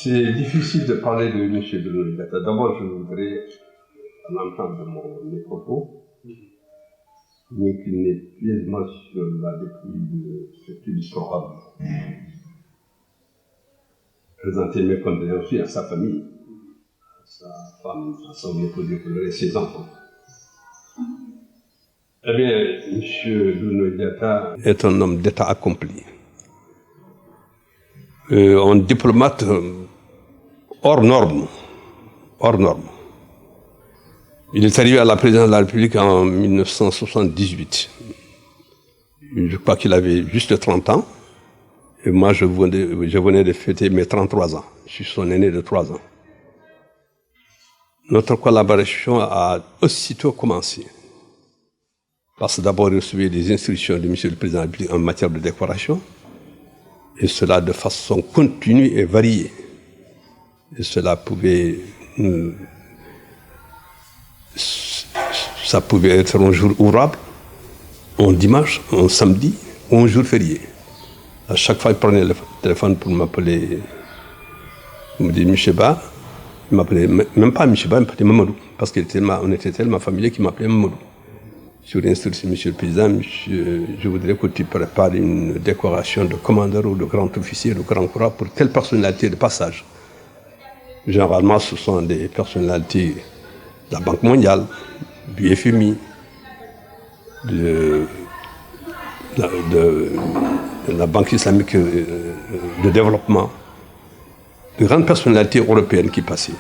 C'est difficile de parler de M. Bruno Diatta. D'abord, je voudrais, à l'entente de mes propos, m'incliner pieusement sur la dépouille de cet illustre présenter mes condoléances à sa famille, à sa femme, à son époux et ses enfants. Eh bien, M. Bruno Diatta est un homme d'État accompli. Un diplomate hors norme. Il est arrivé à la présidence de la République en 1978. Je crois qu'il avait juste 30 ans. Et moi, je venais de fêter mes 33 ans. Je suis son aîné de 3 ans. Notre collaboration a aussitôt commencé. Parce que d'abord, il recevait des instructions de M. le Président de la République en matière de décoration. Et cela de façon continue et variée. Et cela pouvait être un jour ouvrable, un dimanche, un samedi, ou un jour férié. À chaque fois, il prenait le téléphone pour m'appeler. Il me dit M. Ba. Il m'appelait même pas M. Ba, il m'appelait Mamadou. Parce qu'on était tellement familier qu'il m'appelait Mamadou. Sur l'instruction de M. le Président, je voudrais que tu prépares une décoration de commandeur ou de grand officier, de grand croix pour telle personnalité de passage. Généralement, ce sont des personnalités de la Banque mondiale, du FMI, de la Banque islamique de développement, de grandes personnalités européennes qui passaient.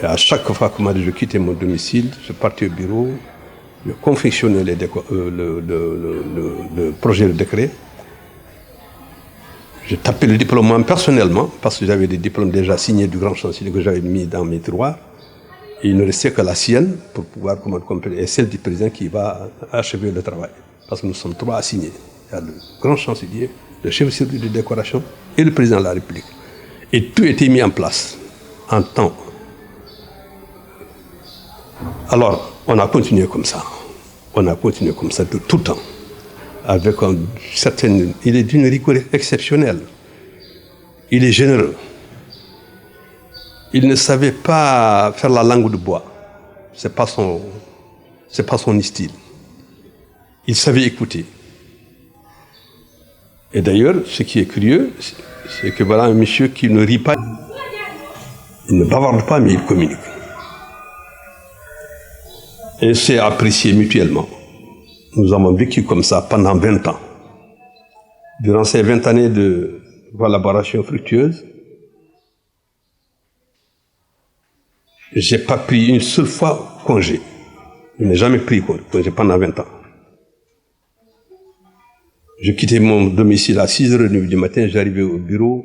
Et à chaque fois que je quittais mon domicile, je partais au bureau, je confectionnais le projet de décret. Je tapais le diplôme personnellement, parce que j'avais des diplômes déjà signés du grand chancelier que j'avais mis dans mes tiroirs. Et il ne restait que la sienne pour pouvoir compléter, et celle du président qui va achever le travail. Parce que nous sommes 3 assignés. Il y a le grand chancelier, le chef de service de décoration et le président de la République. Et tout était mis en place en temps. Alors, on a continué comme ça. On a continué comme ça de tout temps. Avec il est d'une rigueur exceptionnelle. Il est généreux. Il ne savait pas faire la langue de bois. C'est pas son style. Il savait écouter. Et d'ailleurs, ce qui est curieux, c'est que voilà un monsieur qui ne rit pas. Il ne bavarde pas, mais il communique. Et c'est apprécié mutuellement. Nous avons vécu comme ça pendant 20 ans. Durant ces 20 années de collaboration fructueuse, je n'ai pas pris une seule fois congé. Je n'ai jamais pris congé pendant 20 ans. Je quittais mon domicile à 6h30 du matin, j'arrivais au bureau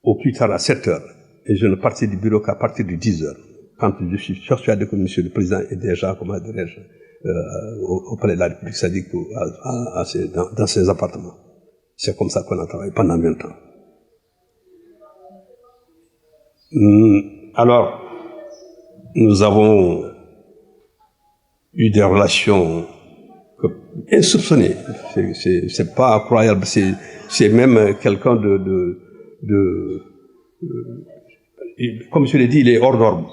au plus tard à 7h. Et je ne partais du bureau qu'à partir de 10h. Quand je suis persuadé que M. le Président est déjà, comment dirais-je, au palais de la République, c'est-à-dire dans ses appartements. C'est comme ça qu'on a travaillé pendant 20 ans. Alors, nous avons eu des relations insoupçonnées. C'est pas incroyable. C'est même quelqu'un comme je l'ai dit, il est hors norme.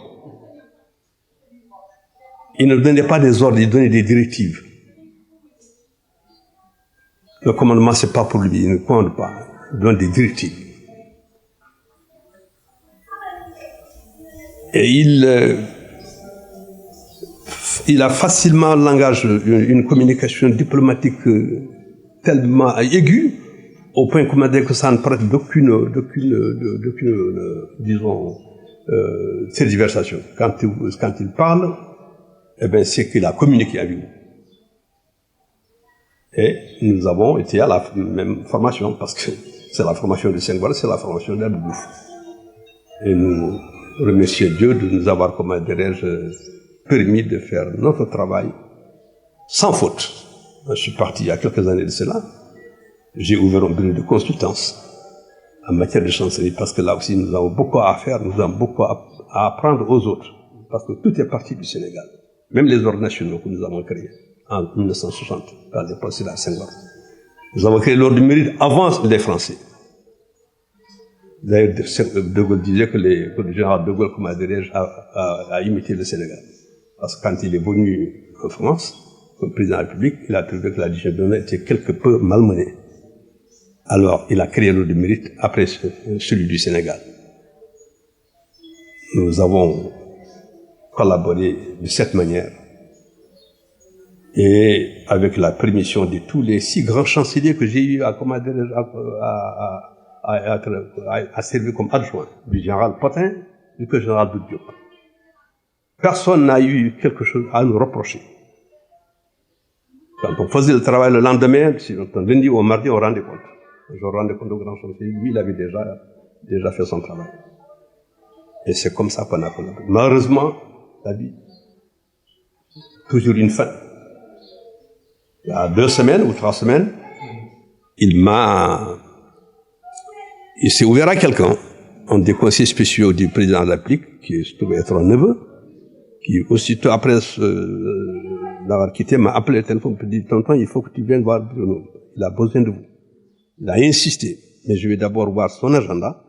Il ne donnait pas des ordres, il donnait des directives. Le commandement, c'est pas pour lui, il ne commande pas, il donne des directives. Et il a facilement un langage, une communication diplomatique tellement aiguë, au point que ça ne prête d'aucune disons, tergiversation. Quand il parle, eh bien, c'est qu'il a communiqué avec nous. Et nous avons été à la même formation, parce que c'est la formation de Senghor, c'est la formation d'Abdou. Et nous remercions Dieu de nous avoir, comment dirais-je, permis de faire notre travail sans faute. Je suis parti il y a quelques années de cela. J'ai ouvert un bureau de consultance en matière de chancellerie, parce que là aussi nous avons beaucoup à faire, nous avons beaucoup à apprendre aux autres, parce que tout est parti du Sénégal. Même les ordres nationaux que nous avons créés en 1960 par le président Senghor. Nous avons créé l'ordre du mérite avant les Français. D'ailleurs, De Gaulle disait que le général De Gaulle, comment dirais-je, a imité le Sénégal. Parce que quand il est venu en France, comme président de la République, il a trouvé que la décision de était quelque peu malmenée. Alors, il a créé l'ordre du mérite après celui du Sénégal. Nous avons collaboré de cette manière. Et avec la permission de tous les 6 grands chanceliers que j'ai eu à servir comme adjoint, du général Potin jusqu'au général Doudou Diop. Personne n'a eu quelque chose à nous reprocher. Quand on faisait le travail le lendemain, lundi ou mardi, on rendait compte. Je rendais compte au grand chancelier. Lui, il avait déjà fait son travail. Et c'est comme ça qu'on a collaboré. Malheureusement, la vie, toujours une fin. Il y a 2 semaines ou 3 semaines, il s'est ouvert à quelqu'un, un des conseillers spéciaux du président de la République, qui se trouvait être un neveu, qui aussitôt après l'avoir quitté m'a appelé au téléphone et m'a dit « Tonton, il faut que tu viennes voir Bruno, il a besoin de vous ». Il a insisté, mais je vais d'abord voir son agenda,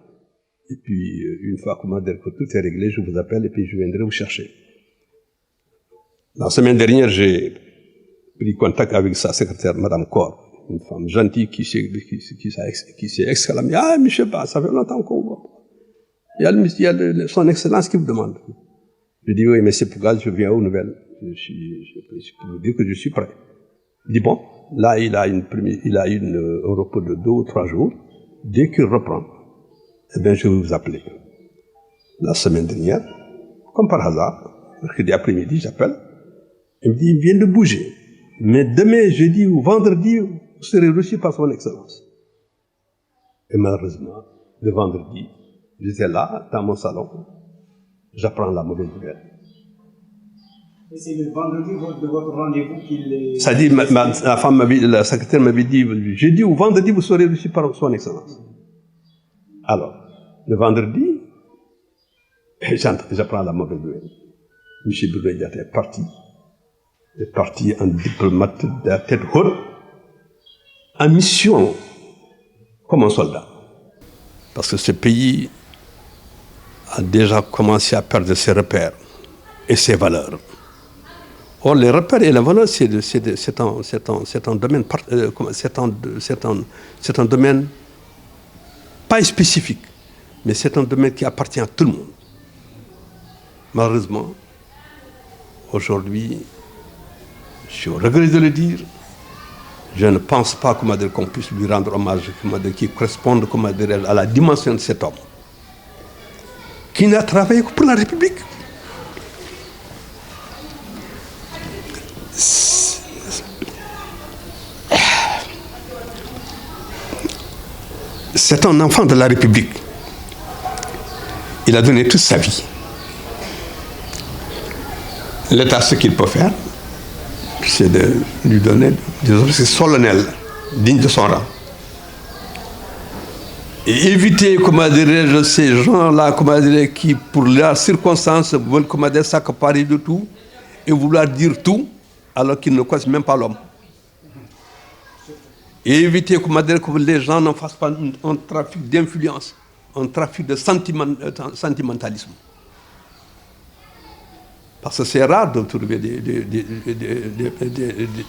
et puis une fois que tout est réglé, je vous appelle et puis je viendrai vous chercher. La semaine dernière, j'ai pris contact avec sa secrétaire, Madame Kor, une femme gentille qui s'est exclamée « Ah, monsieur Ba, ça fait longtemps qu'on voit. Il y a son excellence qui vous demande. » Je dis « Oui, mais c'est pourquoi je viens aux nouvelles. Je peux vous dire que je suis prêt. » Il dit « Bon, là, il a un repos de 2 ou 3 jours. Dès qu'il reprend, eh bien, je vais vous appeler. » La semaine dernière, comme par hasard, mercredi après-midi, j'appelle. Il me dit « Il vient de bouger. Mais demain, jeudi ou vendredi, vous serez reçu par son excellence. » Et malheureusement, le vendredi, j'étais là, dans mon salon, j'apprends la mauvaise nouvelle. Et c'est le vendredi de votre rendez-vous qu'il est... Ça dit, la secrétaire m'avait dit, jeudi ou vendredi, vous serez reçu par son excellence. Alors, le vendredi, j'apprends la mauvaise nouvelle. M. Bruno Diatta est parti en diplomate de la tête haute, en mission comme un soldat. Parce que ce pays a déjà commencé à perdre ses repères et ses valeurs. Or, les repères et les valeurs, c'est un domaine pas spécifique, mais c'est un domaine qui appartient à tout le monde. Malheureusement, aujourd'hui, je suis au regret de le dire, je ne pense pas qu'on puisse lui rendre hommage qui corresponde à la dimension de cet homme, qui n'a travaillé que pour la République. C'est un enfant de la République. Il a donné toute sa vie. L'État, ce qu'il peut faire, c'est de lui donner des offices solennels, dignes de son rang. Et éviter, ces gens-là, qui, pour leurs circonstances, veulent, s'accaparer de tout et vouloir dire tout, alors qu'ils ne connaissent même pas l'homme. Et éviter, que les gens n'en fassent pas un trafic d'influence, un trafic de sentimentalisme. Parce que c'est rare de trouver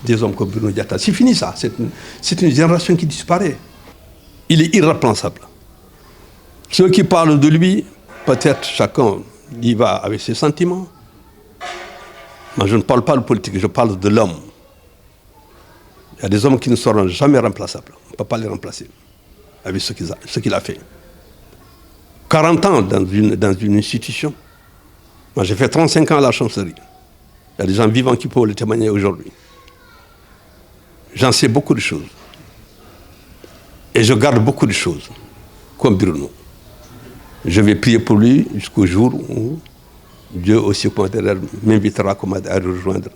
des hommes comme Bruno Diatta. C'est fini ça, c'est une génération qui disparaît. Il est irremplaçable. Ceux qui parlent de lui, peut-être chacun y va avec ses sentiments. Moi, je ne parle pas de politique, je parle de l'homme. Il y a des hommes qui ne seront jamais remplaçables. On ne peut pas les remplacer avec ce qu'il a fait. 40 ans dans une institution. Moi, j'ai fait 35 ans à la chancellerie. Il y a des gens vivants qui peuvent le témoigner aujourd'hui. J'en sais beaucoup de choses. Et je garde beaucoup de choses, comme Bruno. Je vais prier pour lui jusqu'au jour où Dieu aussi m'invitera à rejoindre.